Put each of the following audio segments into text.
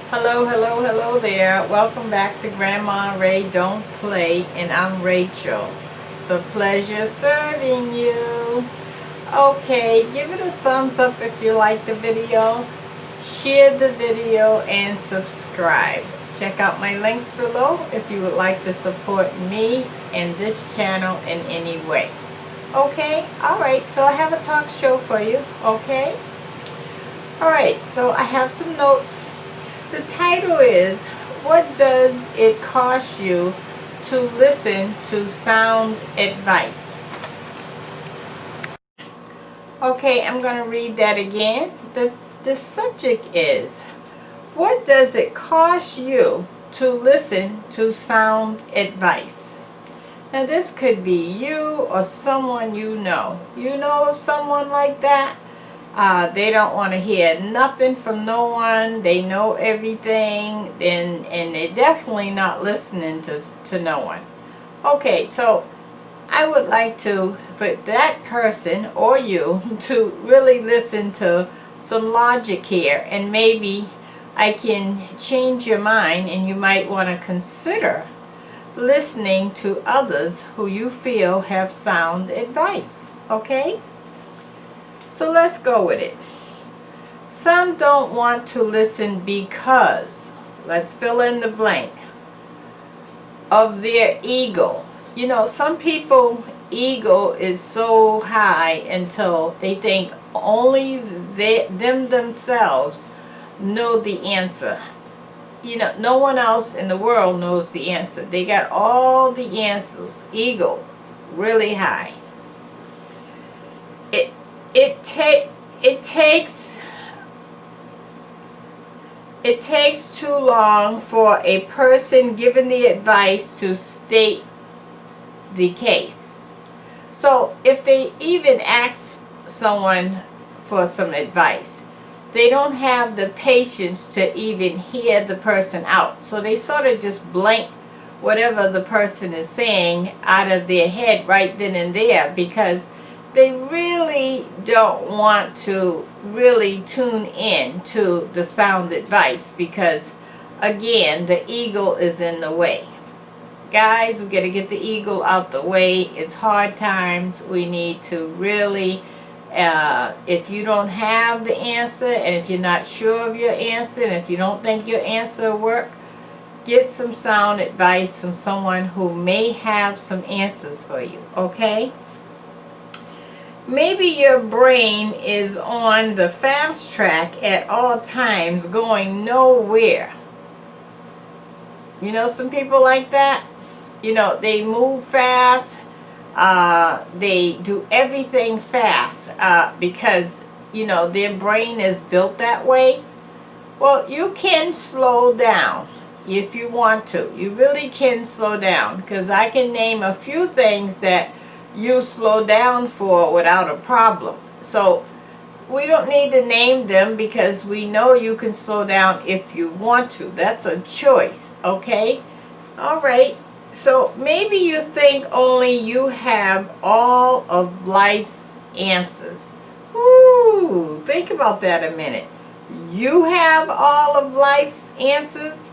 Hello, hello, hello there. Welcome back to Grandma Ray Don't Play, and I'm Rachel. It's a pleasure serving you. Okay, give it a thumbs up if you like the video, share the video, and subscribe. Check out my links below if you would like to support me and this channel in any way. Okay, alright, so I have a talk show for you, okay? Alright, so I have some notes. The title is, what does it cost you to listen to sound advice? Okay, I'm going to read that again. The subject is, what does it cost you to listen to sound advice? Now this could be you or someone you know. You know of someone like that? They don't want to hear nothing from no one. They know everything, and they're definitely not listening to no one. Okay, so I would like for that person or you to really listen to some logic here, and maybe I can change your mind, and you might want to consider listening to others who you feel have sound advice. Okay? So let's go with it. Some don't want to listen because, let's fill in the blank, of their ego. You know, some people ego is so high until they think only them themselves know the answer. You know, no one else in the world knows the answer. They got all the answers. Ego, really high. It takes too long for a person given the advice to state the case. So if they even ask someone for some advice, they don't have the patience to even hear the person out. So they sort of just blank whatever the person is saying out of their head right then and there, because they really don't want to really tune in to the sound advice, because again, the ego is in the way. Guys, we got to get the ego out the way. It's hard times. We need to really, if you don't have the answer, and if you're not sure of your answer, and if you don't think your answer will work, get some sound advice from someone who may have some answers for you, okay? Maybe your brain is on the fast track at all times, going nowhere. You know some people like that? You know, they move fast. They do everything fast because, you know, their brain is built that way. Well, you can slow down if you want to. You really can slow down, because I can name a few things that you slow down for without a problem. So we don't need to name them, because we know you can slow down if you want to. That's a choice, okay? All right. So maybe you think only you have all of life's answers. Ooh, think about that a minute. You have all of life's answers?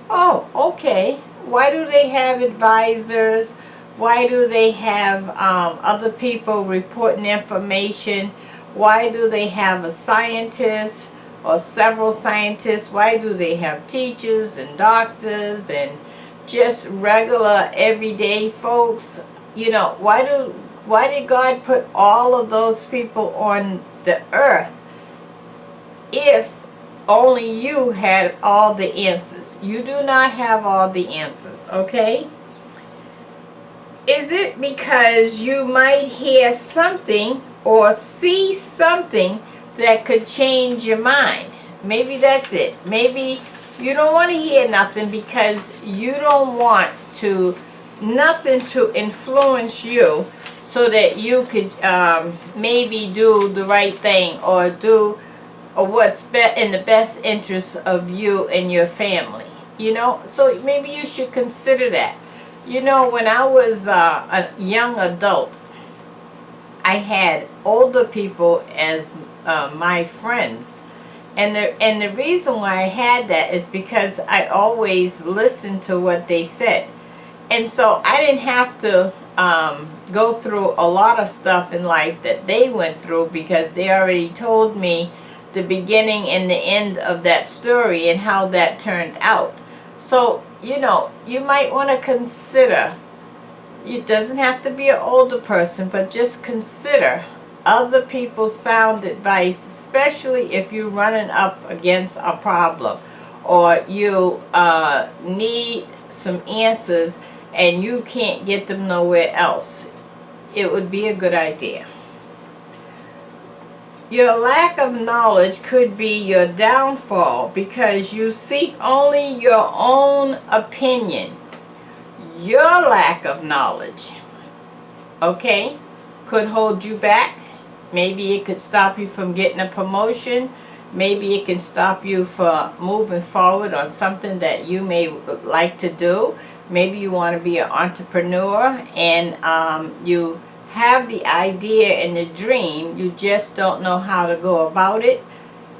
Oh, okay. Why do they have advisors? Why do they have other people reporting information? Why do they have a scientist or several scientists? Why do they have teachers and doctors and just regular everyday folks? You know, why did God put all of those people on the earth if only you had all the answers? You do not have all the answers, okay? Is it because you might hear something or see something that could change your mind? Maybe that's it. Maybe you don't want to hear nothing because you don't want nothing to influence you, so that you could maybe do the right thing, or do what's in the best interest of you and your family. You know, so maybe you should consider that. You know, when I was a young adult, I had older people as my friends, And the reason why I had that is because I always listened to what they said. And so I didn't have to go through a lot of stuff in life that they went through, because they already told me the beginning and the end of that story and how that turned out. So, you know, you might want to consider, it doesn't have to be an older person, but just consider other people's sound advice, especially if you're running up against a problem or you need some answers and you can't get them nowhere else. It would be a good idea. Your lack of knowledge could be your downfall because you seek only your own opinion. Your lack of knowledge, okay, could hold you back. Maybe it could stop you from getting a promotion. Maybe it can stop you from moving forward on something that you may like to do. Maybe you want to be an entrepreneur and you have the idea and the dream, you just don't know how to go about it,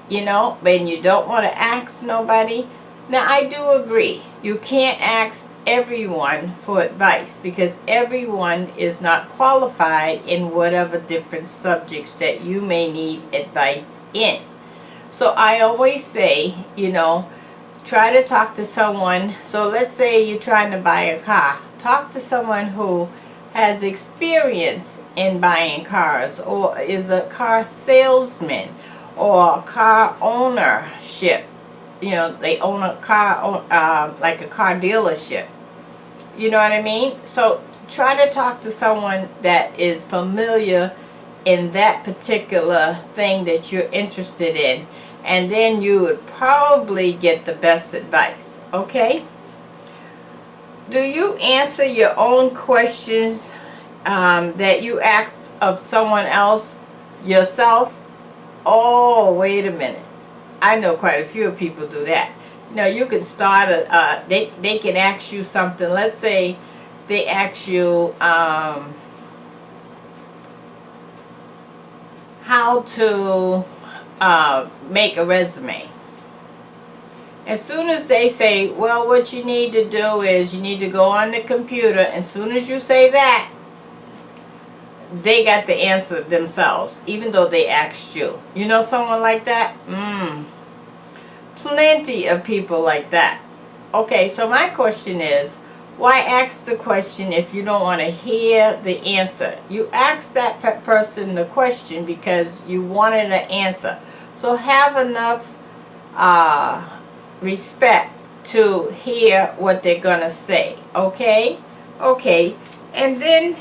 you know, and you don't want to ask nobody. Now, I do agree, you can't ask everyone for advice because everyone is not qualified in whatever different subjects that you may need advice in. So I always say, you know, try to talk to someone. So let's say you're trying to buy a car. Talk to someone who has experience in buying cars, or is a car salesman, or car ownership. You know, they own a car, like a car dealership. You know what I mean? So try to talk to someone that is familiar in that particular thing that you're interested in, and then you would probably get the best advice. Okay? Do you answer your own questions that you ask of someone else yourself? Oh, wait a minute. I know quite a few people do that. You know, you could start they can ask you something. Let's say they ask you how to make a resume. As soon as they say, well, what you need to do is you need to go on the computer, and as soon as you say that, they got the answer themselves, even though they asked you. You know someone like that? Plenty of people like that. Okay, so my question is, why ask the question if you don't want to hear the answer? You asked that person the question because you wanted an answer. So have enough respect to hear what they're gonna say. Okay? Okay. And then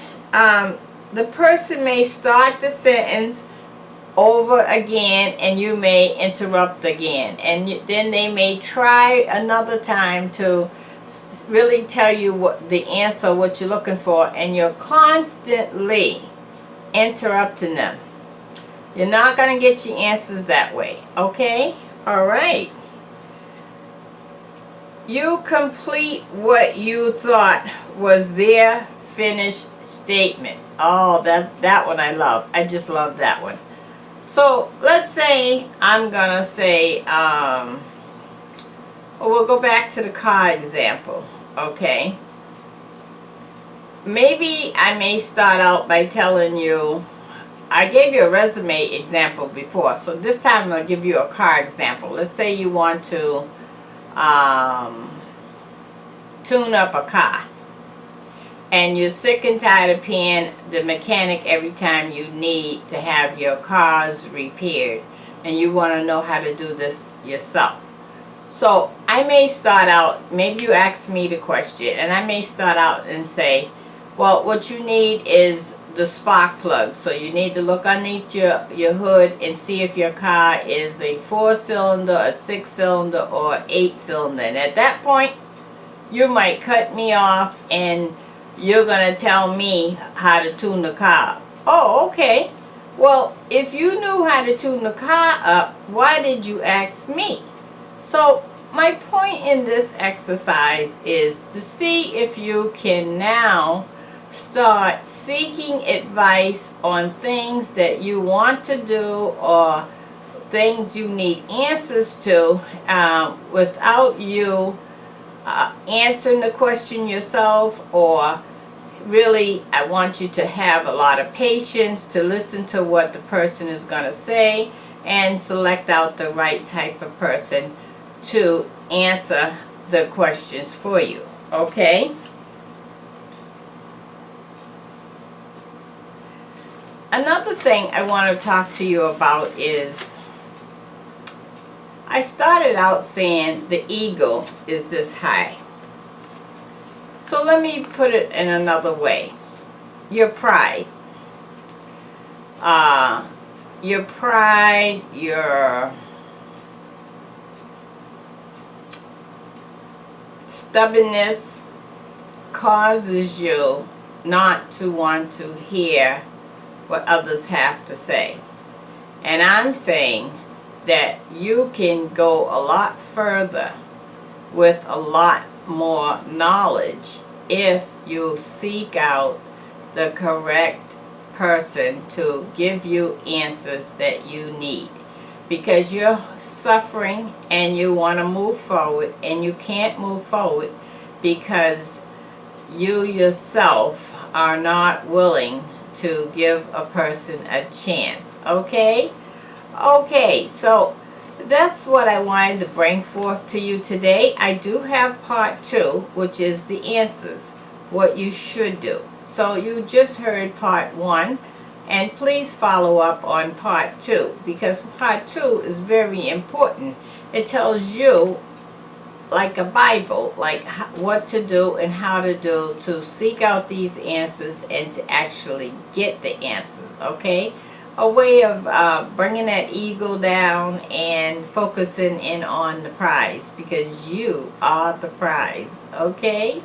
the person may start the sentence over again, and you may interrupt again, and then they may try another time to really tell you what the answer, what you're looking for, and you're constantly interrupting them. You're not going to get your answers that way. Okay? All right. You complete what you thought was their finished statement. Oh, that one I love. I just love that one. So let's say I'm gonna say, we'll go back to the car example. Okay. Maybe I may start out by telling you, I gave you a resume example before, so this time I'm gonna give you a car example. Let's say you want to tune up a car, and you're sick and tired of paying the mechanic every time you need to have your cars repaired, and you want to know how to do this yourself. So I may start out, maybe you ask me the question, and I may start out and say, well, what you need is the spark plug. So you need to look underneath your hood and see if your car is a 4-cylinder, a 6-cylinder, or 8-cylinder. And at that point, you might cut me off and you're going to tell me how to tune the car. Oh, okay. Well, if you knew how to tune the car up, why did you ask me? So my point in this exercise is to see if you can now start seeking advice on things that you want to do or things you need answers to without you answering the question yourself, or really, I want you to have a lot of patience to listen to what the person is going to say and select out the right type of person to answer the questions for you. Okay? Another thing I want to talk to you about is, I started out saying the ego is this high. So let me put it in another way. Your pride. Your pride, your stubbornness causes you not to want to hear what others have to say. And I'm saying that you can go a lot further with a lot more knowledge if you seek out the correct person to give you answers that you need. Because you're suffering and you want to move forward, and you can't move forward because you yourself are not willing to give a person a chance. Okay? Okay, so that's what I wanted to bring forth to you today. I do have part 2, which is the answers, what you should do. So you just heard part 1, and please follow up on part 2, because part 2 is very important. It tells you, like a Bible, like what to do and how to do to seek out these answers and to actually get the answers. Okay? A way of bringing that ego down and focusing in on the prize, because you are the prize. Okay?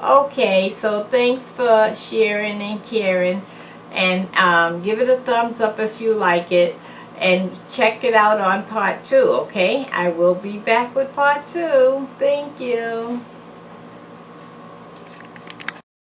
Okay, so thanks for sharing and caring, and give it a thumbs up if you like it, and check it out on part 2. Okay? I will be back with part 2. Thank you.